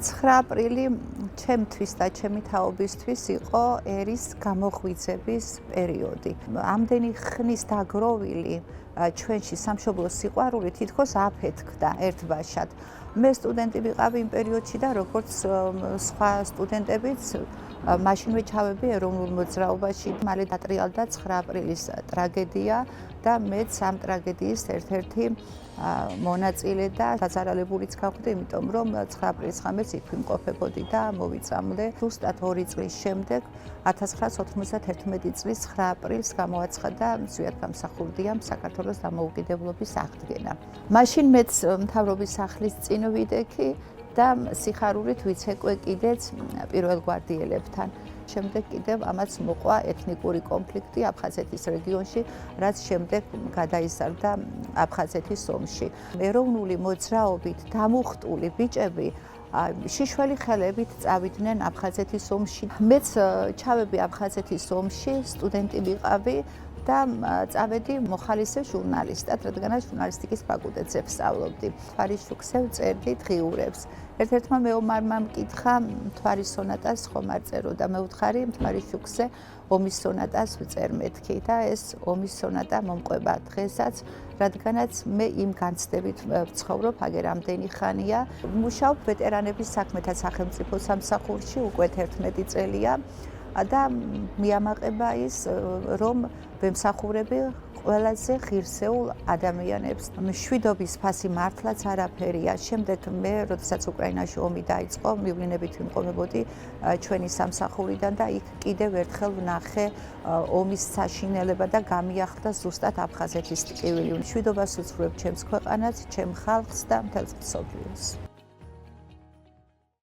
9 აპრილი ჩემთვის და ჩემი თაობისთვის იყო ერის გამოღვიძების პერიოდი. ამდენი ხნის დაგროვილი ჩვენში სამშობლოს სიყვარული თითქოს აფეთქდა ერთბაშად. მე სტუდენტი ვიყავი იმ პერიოდში და როგორც სხვა სტუდენტებიც მაშინვე ჩავედი ეროვნულ მოძრაობაში. მალე დატრიალდა 9 აპრილის ტრაგედია და მეც ამ ტრაგედიის ერთ-ერთი მონაწილე და დაზარალებულიც გავხდი, იმიტომ რომ 9 აპრილის ღამეს იქ ვიმყოფებოდი და მოვიწამლე. ზუსტად 2 წლის შემდეგ 1991 წლის 9 აპრილს გამოაცხადა მსვიათგამსახურდიამ საქართველოს დამოუკიდებლობის აღდგენა. მაშინ მეც მთავრობის სახლის წინ ვიდექი და სიხარულით ვიცეკვე კიდეც პირველგვარდიელებთან. შემდეგ კიდევ ამაც მოყვა ეთნიკური კონფლიქტი აფხაზეთის რეგიონში, რაც შემდეგ გადაიზარდა აფხაზეთის ომში. ეროვნული მოძრაობით დამუხტული ბიჭები შიშველი ხელებით წავიდნენ აფხაზეთის ომში. მეც ჩავედი აფხაზეთის ომში, სტუდენტი ვიყავი და წავედი მოხალისე ჟურნალისტად, რადგანაც ჟურნალისტიკის ფაკულტეტზე ვსწავლობდი. მთვარის შუქზე ვწერდი დღიურებს. ერთ-ერთმა მეომარმა მკითხა მთვარის სონატას ხომ არ წერო და მე ვთხარი მთვარის შუქზე ომის სონატას ვწერ მეთქი და ეს ომის სონატა მომყვება დღესაც, რადგანაც მე იმ განცდებით ვცხოვრობ აგერ ამდენი ხანია. მუშაობ ვეტერანების საქმეთა სახელმწიფო სამსახურში უკვე 11 წელია და მიამაყება ის, რომ ვემსახურები ყველაზე ღირსეულ ადამიანებს. მშვიდობის ფასი მართლაც არაფერია. შემდეგ მე, როდესაც უკრაინაში ომი დაიწყო, მივლინებით ვიმყოფებოდი ჩვენი სამსახურიდან და იქ კიდევ ერთხელ ვნახე ომის საშინელება და გამიახლდა ზუსტად აფხაზეთის ტკივილი. მშვიდობას ვუცხრობ ჩემს ქვეყანას, ჩემ ხალხს და მთელს მსოფლიოს.